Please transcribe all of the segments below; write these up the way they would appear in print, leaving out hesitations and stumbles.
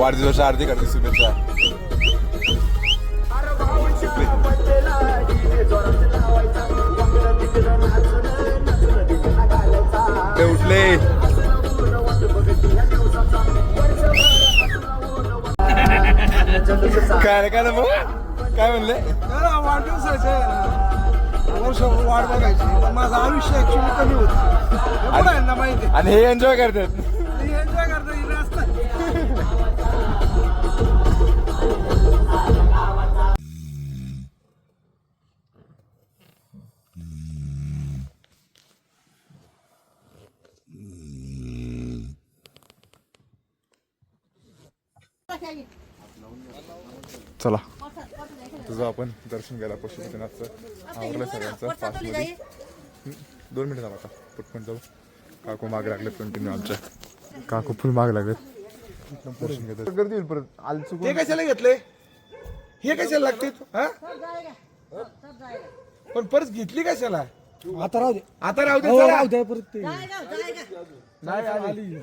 वाढदिवसाच्या हार्दिक हार्दिक शुभेच्छा. ते उठले. काय काय ना मग काय म्हणले वाढदिवसाचे वर्ष वाढ बघायची पण माझं आयुष्य ऍक्च्युली कमी होतं ना माहिती. आणि हे एन्जॉय करतात. एन्जॉय करता येईल असतं. चला तुझं आपण दर्शन घ्यायला पशुपतीनाथचं आवडलं सगळ्यांचं फास्टमध्ये. 2 मिनिट झाला आता पटकन जाऊ. काकू मागे लागले कंटिन्यू आमच्या. काकू फुल मागे लागलेत दर्शन घेतात. गर्दी होईल परत आल चुकून. हे कशाला घेतले हे कशाला लागते हा पण परत घेतली कशाला. आता राहू दे आता राहू दे परत नाही आली.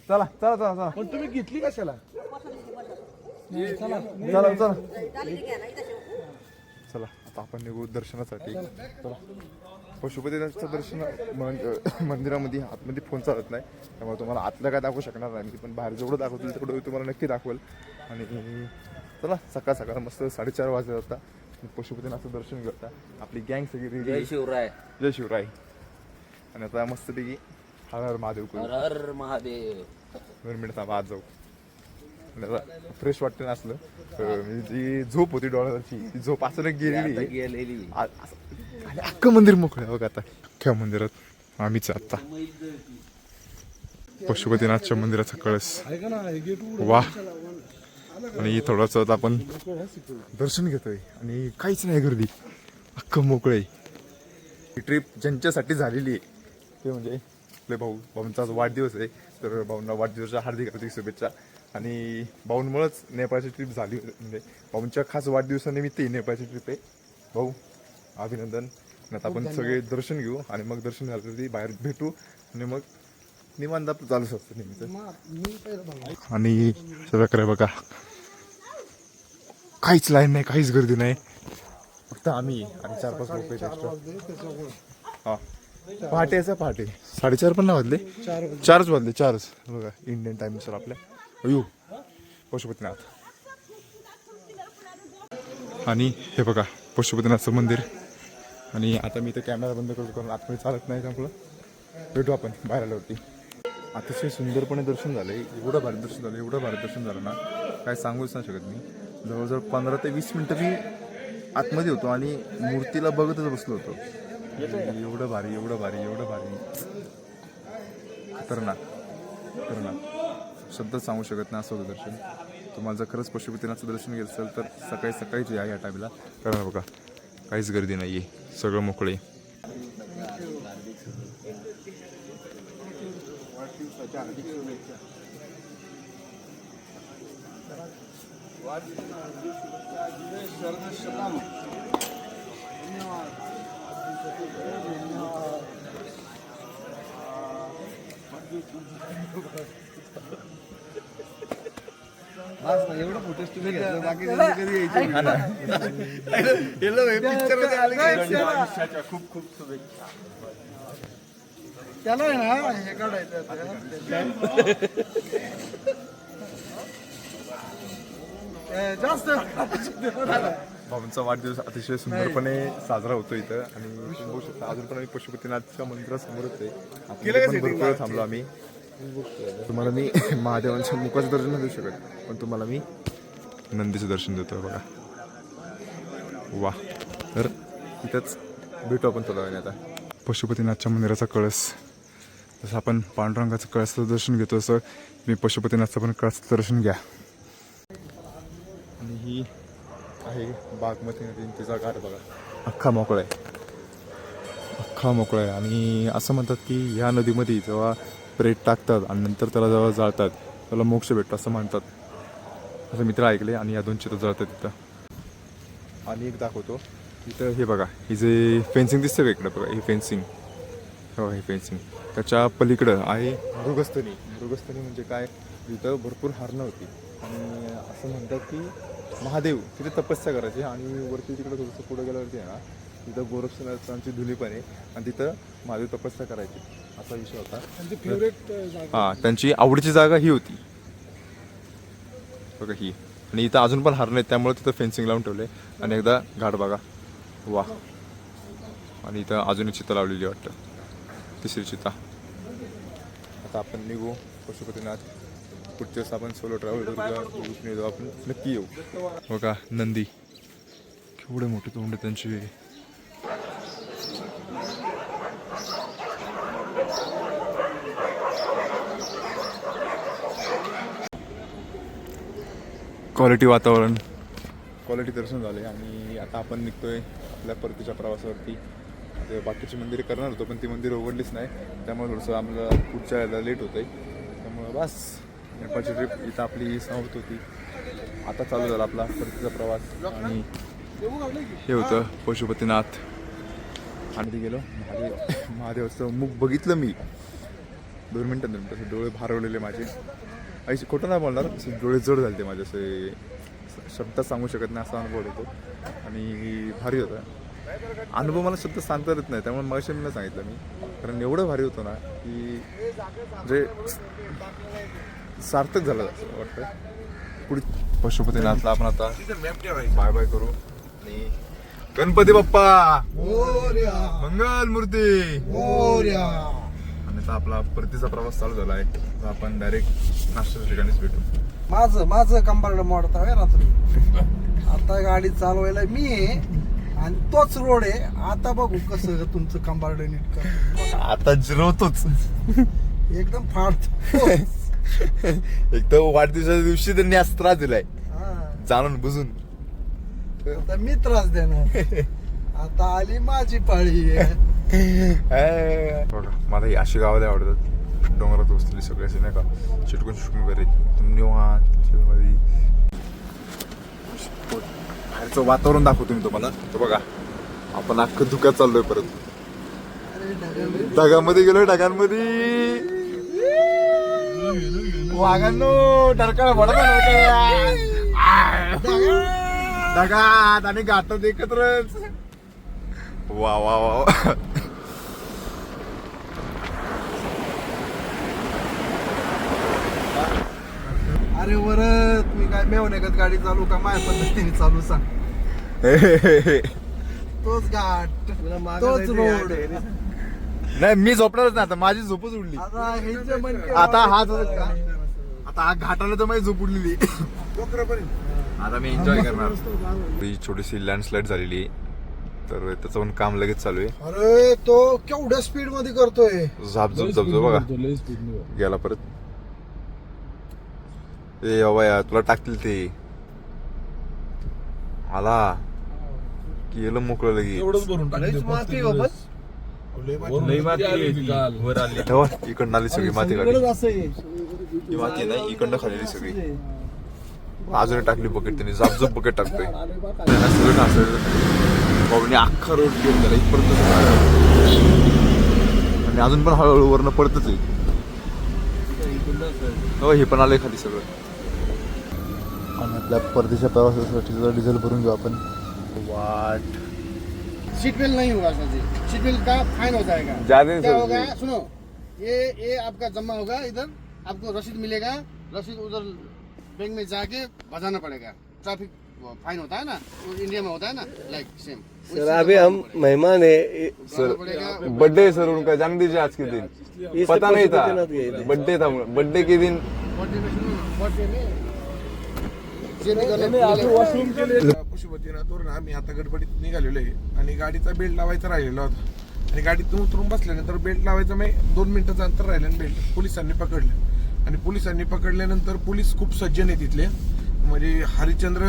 चला चला चला चला पण तुम्ही घेतली कशाला. चला चला चला चला आता आपण निघू दर्शनासाठी. चला पशुपतीनाथचं दर्शन मंदिरामध्ये आतमध्ये फोन चालत नाही त्यामुळे तुम्हाला आतलं काय दाखवू शकणार नाही मी. पण बाहेर जेवढं दाखवतील तेवढं तुम्हाला नक्की दाखवेल. आणि चला सकाळ सकाळ मस्त 4:30 वाजले होता. पशुपतीनाथचं दर्शन घेता आपली गँग सगळी. जय शिवराय. जय शिवराय. आणि आता मस्तपैकी हर हर महादेव करू. हर हर महादेव. 2 मिनिट थांबा आज जाऊ. फ्रेश वाटतं असलं जी झोप होती डोळ्यावरची ती झोप अचानक गेलेली. अख्खं मंदिर मोकळं बघ आता. अख्ख्या मंदिरात आम्हीच आता पशुपतीनाथच्या मंदिराचा कळस. वा. आणि थोडंसं आता आपण दर्शन घेतोय आणि काहीच नाही गर्दी. अख्खं मोकळं आहे. ही ट्रिप ज्यांच्यासाठी झालेली आहे ते म्हणजे आपले भाऊंचा आज वाढदिवस आहे. तर भाऊंना वाढदिवसाच्या हार्दिक हार्दिक शुभेच्छा. आणि भाऊंमुळेच नेपाळची ट्रिप झाली. म्हणजे भाऊंच्या खास वाढदिवसानिमित्त ही नेपाळची ट्रिप आहे. भाऊ अभिनंदन. आता आपण सगळे दर्शन घेऊ आणि मग दर्शन झालं तरी बाहेर भेटू आणि मग निवांत आपलं चालूच असतं नेहमीच. आणि सगळं बघा काहीच लाईन नाही काहीच गर्दी नाही. फक्त आम्ही आणि 4-5 लोक आहेत एक्स्ट्रा. हा पहाटे 4:30 पण नाही वाजले. 4च वाजले. 4च बघा इंडियन टाइमनुसार आपल्या अयो पशुपतीनाथ. आणि हे बघा पशुपतीनाथचं मंदिर. आणि आता मी इथे कॅमेरा बंद करतो कारण आतमध्ये चालत नाही त्यामुळं भेटू आपण बाहेर आल्यावरती. अतिशय सुंदरपणे दर्शन झालं. एवढं भारी दर्शन झालं ना काय सांगूच नाही शकत मी. जवळजवळ 15 ते 20 मिनटं मी आतमध्ये होतो आणि मूर्तीला बघतच बसलो होतो. एवढं भारी खतरनाक शब्द सांगू शकत नाही असं होतं दर्शन. तुम्हाला जर खरंच पशुपतीनाथचं दर्शन घ्यायचं असेल तर सकाळीच या टाईमला. कारण बघा काहीच गर्दी नाही आहे. सगळं मोकळे. एवढं फोटोज तुम्ही घेतलं बाकी कधी यायचे खूप खूप शुभेच्छा. त्याला आहे ना हे काढायचं जास्त. भाऊंचा वाढदिवस अतिशय सुंदरपणे साजरा होतो इथं. आणि बघू शकता अजून पण आम्ही पशुपतीनाथच्या मंदिरासमोरच आहे. आपण भरपूर थांबलो आम्ही. तुम्हाला मी महादेवांच्या मुखाचं दर्शन नाही देऊ शकत पण तुम्हाला मी नंदीचं दर्शन देतो बघा. वा. तर इथंच भेटू आपण थोड्या वेळाने. आता पशुपतीनाथच्या मंदिराचा कळस जसं आपण पांडुरंगाचं कळसाचं दर्शन घेतो तसं मी पशुपतीनाथचं पण कळसाचं दर्शन घ्या. आणि ही आहे बागमती नदी. तिचा घाट बघा अख्खा मोकळा आहे. आणि असं म्हणतात की ह्या नदीमध्ये जेव्हा प्रेत टाकतात आणि नंतर त्याला जेव्हा जाळतात त्याला मोक्ष भेटतो असं म्हणतात. असं मित्र ऐकले. आणि या 2 चित्र जळतात तिथं. आणि एक दाखवतो इथं. हे बघा ही जे फेन्सिंग दिसतं का इकडं बघा. ही फेन्सिंग हो ही फेन्सिंग त्याच्या पलीकडं आहे मृगस्थनी. म्हणजे काय इथं भरपूर हरणं होती. आणि असं म्हणतात की महादेव तिथे तपस्या करायचे आणि वरती तिकडे थोडंसं पुढे गेल्यावरती आहे ना तिथं गोरक्षनाथांची धुली पण आहे आणि तिथं महादेव तपस्या करायची असा विषय होता. त्यांची फेवरेट जागा. हां त्यांची आवडीची जागा ही होती बघा ही. आणि इथं अजून पण हरणं आहेत त्यामुळे तिथं फेन्सिंग लावून ठेवले. आणि एकदा घाट बघा वा. आणि इथं अजून एक चिता लावलेली वाटतं, तिसरी चिता. आता आपण निघू पशुपतीनाथ. पुढच्या वेळेस आपण सोलो ट्रॅव्हल करू आपण नक्की येऊ. बघा नंदी केवढे मोठे तोंड आहे त्यांची. क्वालिटी वातावरण, क्वालिटी दर्शन झाले आणि आता आपण निघतोय आपल्या परतीच्या प्रवासावरती. आता बाकीची मंदिरे करणार होतो पण ती मंदिरं उघडलीच नाही त्यामुळे थोडंसं आम्हाला पुढच्या यायला लेट होतं आहे. त्यामुळं बस नेपाळची ट्रिप इथं आपली समाप्त होती. आता चालू झाला आपला परतीचा प्रवास आणि हे होतं पशुपतीनाथ. आणि ते गेलो महादेवाचं मुख बघितलं मी 2 मिनटं डोळे भारवलेले माझे. ऐसे खोटं नाही बोलणार, असे डोळे जड झाले ते माझे, असे शब्दात सांगू शकत नाही असा अनुभव होतो. आणि भारी होता अनुभव, मला शब्द सांगता येत नाही त्यामुळे मगाशी मी सांगितलं मी, कारण एवढं भारी होतं ना की म्हणजे सार्थक झालं असं वाटतं. पुढे पशुपतीनाथला आपण आता बाय बाय करू. आणि गणपती बाप्पा मंगल मूर्ती. आणि आता आपला परतीचा प्रवास चालू झाला आहे. तर आपण डायरेक्ट नाश्त्याच्या ठिकाणीच भेटू. माझं कंपार्ट मोडता आहे रात्री. आता गाडी चालवायला मी आहे आणि तोच रोड आहे. आता बघू कसं तुमचं कंपार्ट नीट कर. आता जिरवतोच एकदम फाडतो. एक तर वाढदिवसाच्या दिवशी त्यांनी आज त्रास दिलाय जाणून बुजून. आता मी त्रास देणार. आता आली माझी पाळी आहे. बघा मला ही अशी गावाला आवडतात, डोंगरात बसलेली सगळे असे नाही का, चिटकून चिटकून वगैरे निवांत मध्ये. बाहेरचं वातावरण दाखवतो मी तुम्हाला. तर बघा आपण अख्खं धुक्यात चाललोय परत. ढगामध्ये गेलोय, ढगांमध्ये वाघांनो डरकाळ ढगात आणि घाटात एकत्रच. वा वा वा. अरे वरत मी काय मेवण्यागत गाडी चालू का माझ्या पद्धतीने चालू सांग. तोच घाट तोच रोड. नाही मी झोपणारच नाही आता, माझी झोपच उडली आता ह्यांचे मनके आता. हा घाटाला तर माझी झोप उडलेली. आता मी एन्जॉय करणार. ही छोटीशी लँडस्लाइड झालेली आहे तर त्याचं पण काम लगेच चालू आहे. अरे तो केवढ्या स्पीड मध्ये करतोय. झापझुप झापझुप बघा गेला परत. ए बाबा तुला टाकतील ते आला गेलं मोकळं लगे. माती बाबा तेव्हा इकडनं आली सगळी माती काढली. असं आहे. ही माती नाही इकडनं खाल्लेली सगळी. अजून टाकली बकेट त्यांनी, झापझुप बकेट टाकतोय सगळं ढासळलं. बाबूने अख्खा रोड घेऊन झाला इथपर्यंत आणि अजून पण हळूहळू वरनं पडतच आहे. हो हे पण आलंय खाली सगळं. आणि आपल्या परदेशाच्या प्रवासासाठी डिझेल भरून घेऊ आपण. वाट सीट बेल्ट नहीं होगा सर जी, सीट बेल्ट का फाइन हो जाएगा. ज्यादा क्या होगा सुनो, ये आपका जमा होगा इधर, आपको रसीद मिलेगा. रसीद उधर बैंक में जाके बजाना पड़ेगा. ट्रैफिक फाइन होता है ना, इंडिया में होता है ना, लाइक सेम. सर अभी हम मेहमान है सर, बर्थडे सर उनका, जान दीजिए आज के दिन. पता नहीं था बर्थडे था, बर्थडे के दिन. पशुपतीनाथवरून आम्ही आता गडबडीत निघालेलो आहे आणि गाडीचा बेल्ट लावायचा राहिलेला होता. आणि गाडीतून उतरून बसल्यानंतर बेल्ट लावायचं मी 2 मिनिटाचं अंतर राहिलं आणि बेल्ट पोलिसांनी पकडलं. आणि पोलिसांनी पकडल्यानंतर पोलीस खूप सज्जन आहे तिथले, म्हणजे हरिश्चंद्र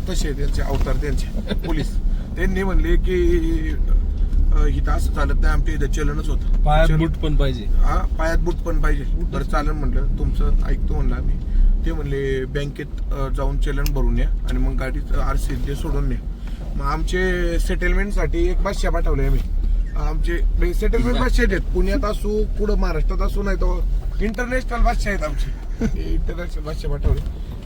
तसे आहे त्यांचे अवतार त्यांचे पोलीस. त्यांनी म्हणले की इथं असं चालत नाही, आमच्या इथं चलनच होतं. पायात बूट पण पाहिजे. हा पायात बूट पण पाहिजे. बरं चालन म्हणलं, तुमचं ऐकतो म्हणलं आम्ही. ते म्हणले बँकेत जाऊन चलन भरून या आणि मग गाडीचं आरसी ते सोडून द्या. मग आमचे सेटलमेंटसाठी एक बादशाह पाठवले आम्ही. आमचे सेटलमेंट बादशाह आहेत, पुण्यात असो कुठं महाराष्ट्रात असो, नाही तर इंटरनॅशनल बादशाह आहेत आमचे. इंटरनॅशनल बादशाह पाठवले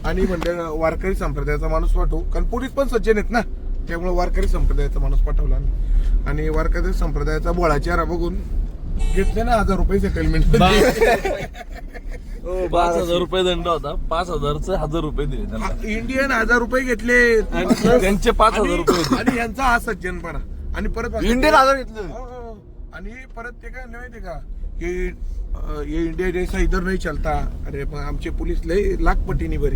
आणि म्हणलं वारकरी संप्रदायाचा माणूस पाठवू, कारण पोलीस पण सज्जन आहेत ना, त्यामुळे वारकरी संप्रदायाचा माणूस पाठवला आम्ही. आणि वारकरी संप्रदायाचा बोळा चेहरा बघून घेतले ना 1000 रुपये सेटलमेंट. 5,000 रुपये दंड होता, 5,000चे 1,000 रुपये दिले त्यांना. इंडियन 1000 रुपे घेतले त्यांचे 5,000 रुपये होते. आणि यांचा हा सज्जनपणा. आणि परत इंडियन 1000 घेतले. हो. आणि परत ते काय माहितीये का की ये इंडिया जैसा इधर नाही चलता. अरे पण आमचे पोलीस लय लाखपटीने बरी.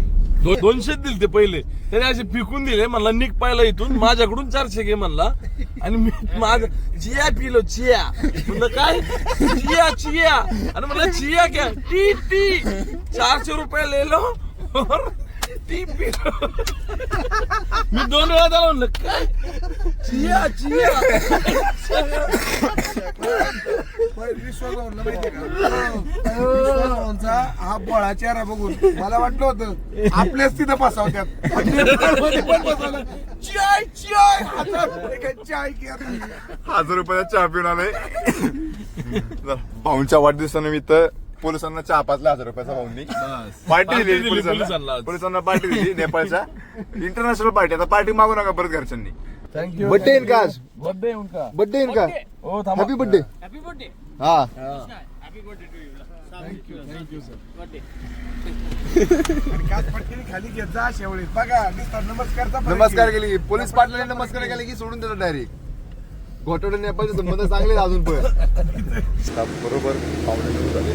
200 दिले ते पहिले, त्याने असे फिकून दिले. म्हणला निक पाहिला इथून, माझ्याकडून 400 घे म्हणला. आणि मी माझं चिया पिलो, चिया. म्हणलं काय चिया. आणि म्हणलं चिया क्या, टी 400 रुपये ले लो और टी पिलो. मी 2 वेळा त्याला म्हणलं काय चिया. विश्वासावरनं माहितीये का विश्वासावरचा हा बोळा चेहरा बघून मला वाटलं होतं आपल्याच तिथं फसावत्यात. पण फसवलं. चाय 1000 रुपये काय चाय घ्या. 1000 रुपयाचा चहा पिऊन आलोय. भाऊंच्या वाढदिवसानिमित्त पोलिसांना चहा पाजला 1000 रुपयाचा भाऊंनी. पार्टी दिली पोलिसांना पार्टी दिली नेपाळच्या. International party. आता पार्टी मागू नका परत घरच्यांनी. थँक्यू. बर्थडे इनका आज. बर्थडे उनका. बर्थडे इनका. हो थांबा. Happy birthday. हा आणि काच पटकीने खाली घेत जा शेवळीत. बघा नुसता नमस्कारचा फरक नमस्कार आहे. केली पोलीस पाटलाने नमस्कार केले की सोडून देतात डायरेक्ट. घोटाळे नेपाळचे संबंध चांगले आहेत अजून पण. बरोबर पावणे 9 झाले.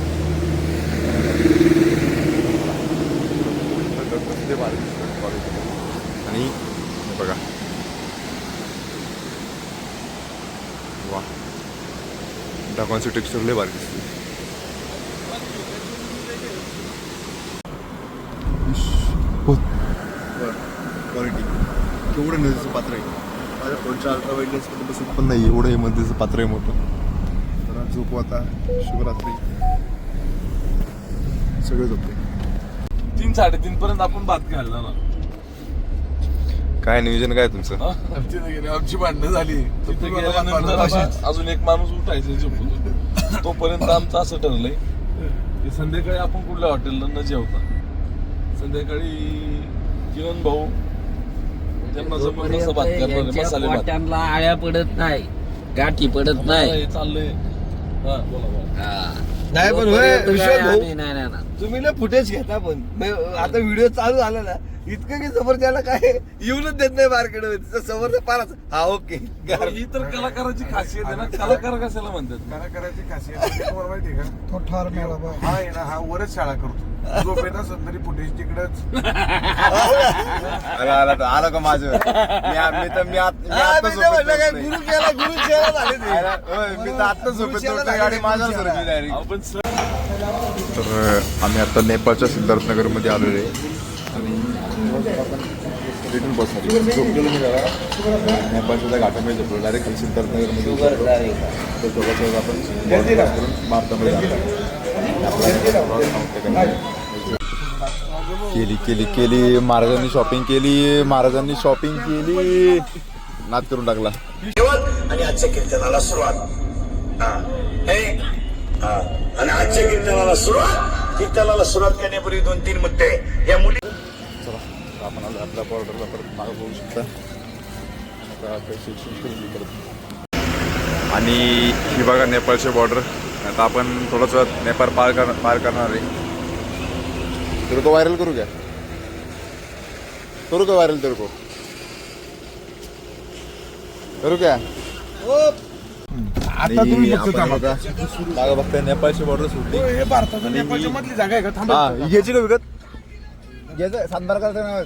आणि हे बघा वा डाकांची टेक्स्चर लय भारी दिसते. क्वालिटी केवढं नदीचं पात्र आहे. माझ्या फोनच्या अल्ट्रा वाईडनेस मध्ये बसत पण नाही एवढं हे नदीचं पात्र आहे मोठं. तर झोपू आता. शुभरात्री. सगळे झोपते. 3-3:30 पर्यंत आपण बात घालणार ना. काय नियोजन काय तुमचं? तिथे गेले, आमची भांडणं झाली. तिथे गेल्यानंतर आता अजून एक माणूस उठायचं झोपून. तोपर्यंत आमचं असं ठरलंय की संध्याकाळी आपण कुठल्या हॉटेलला न जेवता संध्याकाळी किरण भाऊ त्यांना जमून कसं बात करणार मसाले भात. वाट्यांना आळ्या पडत नाही, गाठी पडत नाही. हे चाललंय. हा बोला. नाही पण होय विश्वास भाऊ, नाही. तुम्ही ना फुटेज घेता पण आता व्हिडिओ चालू झाला ना इतकं की समोरच्याला काय येऊनच देत नाही मार्केटमध्ये. समोरचा पाराच हा ओके. ही तर कलाकाराची खासियत आहे ना. कलाकार कशाला म्हणतात? कलाकाराची खासियत म्हणजे तुम्हाला माहितीये का तो ठार मेला हा आहे ना हा वरच शाळा करतो. झोपेत असत तरी फुटेज तिकडच. आलं का माझं. मी आता झोपेत गाडी माझ्या आपण तर आम्ही आता नेपाळच्या सिद्धार्थनगर मध्ये आलेलो आहे. आणि रिटर्न बसणार झोपलेलो मी जरा नेपाळच्या त्या घाटामध्ये झोपलो. डायरेक्ट खाली सिद्धार्थनगरमध्ये उतरलो. तर थोडंसं आपण करून भारतामध्ये केली महाराजांनी शॉपिंग केली नाद करून टाकला. आणि आजच्या कीर्तनाला सुरुवात. आणि आजच्या कीर्तनाला सुरुवात करण्यापूर्वी 2-3 मुद्दे या मुली. चला आपण आलो आपल्या बॉर्डरला परत मागं बघू शकता. आता पैसे खरेदी करत. आणि ही बघा नेपाळचे बॉर्डर. आता आपण थोडंच नेपाळ पार करणार आहे. तर तो व्हायरल करू का व्हायरल करू का. आता तुम्ही फक्त थांबा. मागं बघताय नेपाळची बॉर्डर सुटली. हे भारताच्या नेपाळच्या मधली जागा आहे का? थांबा. हा घ्यायची का विकत घ्यायचं सांबार करायचं नाव आहे.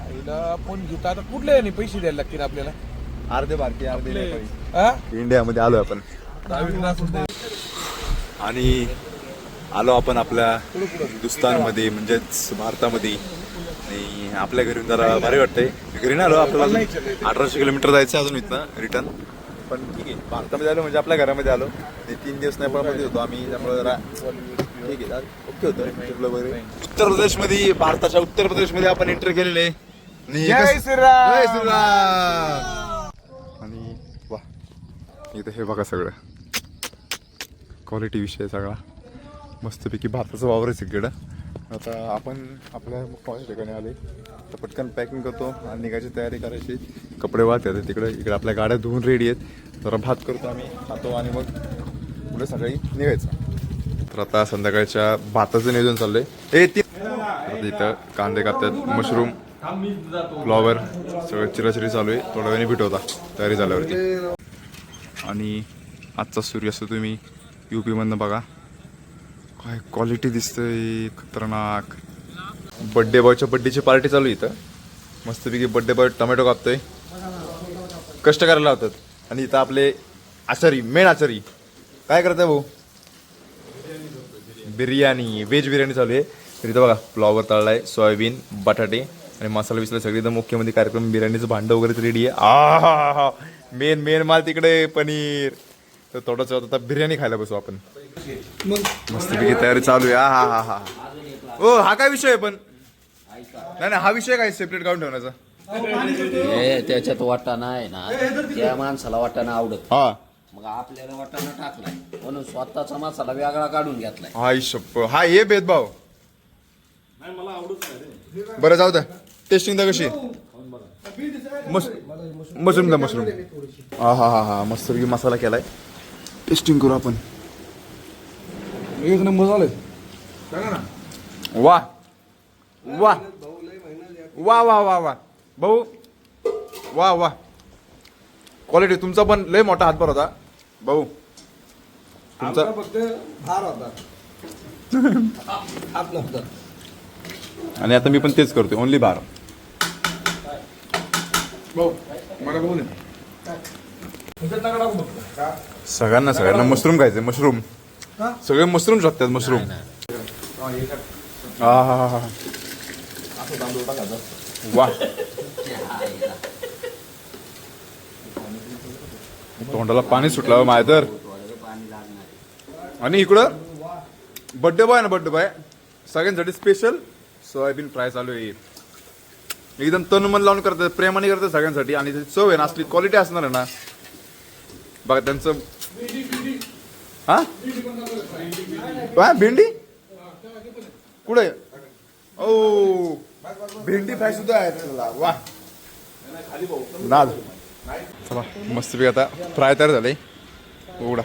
आईला फोन घेतो आता. कुठले आणि पैसे द्यायला लागतील आपल्याला? अर्धे भारतीय अर्धे नेपाळी. हा? इंडियामध्ये आलो आपण. आणि आलो आपण आपल्या हिंदुस्थानमध्ये म्हणजेच भारतामध्ये. आणि आपल्या घरी जरा भारी वाटतंय. घरी नाही आलो आपल्याला अजून 1800 किलोमीटर जायचं अजून इथनं रिटर्न. पण ठीक आहे भारतामध्ये आलो म्हणजे आपल्या घरामध्ये आलो. 3 दिवस नेपाळमध्ये होतो आम्ही त्यामुळे जरा ठीक आहे ओके होतं वगैरे. उत्तर प्रदेशमध्ये भारताच्या उत्तर प्रदेशमध्ये आपण एंटर केलेले आहे. जय श्रीराम. आणि वा इथं हे बघा सगळं क्वालिटी विषय सगळा मस्तपैकी भारताचं वावर आहे इकडं. आता आपण आपल्या मुक्कामाच्या ठिकाणी आले तर पटकन पॅकिंग करतो आणि निघायची तयारी करायची. कपडे वाहतात इकडे आपल्या गाड्या धुवून रेडी आहेत. जरा भात करतो आम्ही, खातो आणि मग पुढे सकाळी निघायचं. तर आता संध्याकाळच्या भाताचं नियोजन चाललंय. इथं कांदे कापतात, मशरूम, फ्लॉवर सगळं चिराचिरी चालू आहे. थोड्या वेळाने भेटवता तयारी झाल्यावरती. आणि आजचा सूर्यास्त तुम्ही UP मधनं बघा, काय क्वालिटी दिसतंय खतरनाक. बड्डे बॉयच्या बड्डेची पार्टी चालू आहे इथं. मस्तपैकी बड्डे बॉय टोमॅटो कापतोय, कष्ट करायला लावतात. आणि इथं आपले आचारी, मेन आचारी काय करताय भाऊ? बिर्याणी, व्हेज बिर्याणी चालू आहे. तर इथं बघा फ्लॉवर तळलाय, सोयाबीन, बटाटे आणि मसाला विसला सगळी. तर मुख्यमध्ये कार्यक्रम बिर्याणीचं भांडं वगैरे रेडी आहे. मेन माल तिकडे पनीर. तर थोडंसं आता बिर्याणी खायला बसू आपण. मस्तपैकी तयारी चालू आहे. हा. ओ हा काय विषय आहे पण? नाही हा विषय काय सेपरेट काढून ठेवण्याचा? त्याच्यात वाटाणा आहे ना, त्या माणसाला वाटाणा आवडत. हा मग आपल्याला वाटाणा टाकलाय म्हणून स्वतःचा मसाला वेगळा काढून घेतलाय. हा शप्प, हा हे भेदभाव. बरं जाऊ द्या. टेस्टिंग दा कशी? मशरूम दा मशरूम. हा मस्तपैकी मसाला केलाय. टेस्टिंग करू आपण. एक नंबर झालंय. वा वा वा वा वा वा भाऊ, वा क्वालिटी. तुमचा पण लय मोठा हातभार होता भाऊ तुमचा. फक्त भार होता, हात नव्हता. आणि आता मी पण तेच करतोय, ओनली भार. भाऊ मला बघू नये. सगळ्यांना मशरूम खायचे. मशरूम सगळे मशरूम शकतात. मशरूम हा वा. तोंडाला पाणी सुटलं माझ्या तर. आणि इकडं बड्डे बॉय ना, बड्डे बॉय सगळ्यांसाठी स्पेशल सोयाबीन फ्राय चालू आहे. एकदम तन मन लावून करतात, प्रेमाने करतात सगळ्यांसाठी. आणि त्याची चव आहे ना, असली क्वालिटी असणार आहे ना. बघा त्यांचं. हा भेंडी कुठे? ओ भेंडी फ्राय सुद्धा आहे. वा नाद. चला मस्तपैकी आता फ्राय तयार झाले. उडा.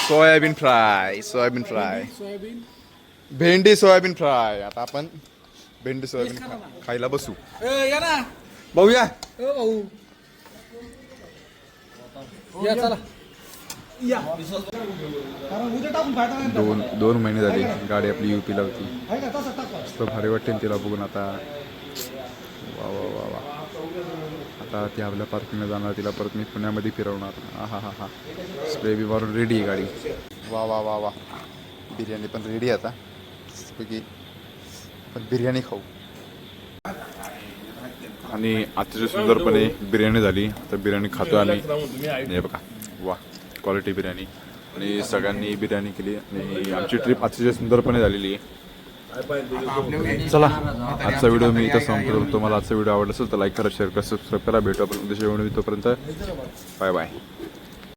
सोयाबीन फ्राय, भेंडी सोयाबीन फ्राय. आता आपण भेंडी सोयाबीन खायला बसू. भाऊ या. दोन महिने झाले गाडी आपली UP ला होती. मस्त भारी वाटते तिला बघून. आता वा. आता ती आपल्या पार्किंगला जाणार. तिला परत मी पुण्यामध्ये फिरवणार. हा स्प्रे बी मारून रेडी आहे गाडी. वा. बिर्याणी पण रेडी आहे आता. मस्तपैकी आपण बिर्याणी खाऊ. आणि अतिशय सुंदरपणे बिर्याणी झाली. तर बिर्याणी खातो आम्ही. हे बघा वा, क्वालिटी बिर्याणी. आणि सगळ्यांनी बिर्याणी केली आणि आमची ट्रिप अतिशय सुंदरपणे झालेली आहे. चला आजचा व्हिडिओ मी इथं संपतो. तुम्हाला आजचा व्हिडिओ आवडला असेल तर लाईक करा, शेअर करा, सबस्क्राईब करा. भेटू आपण उद्याच्या व्हिडिओ. तोपर्यंत बाय.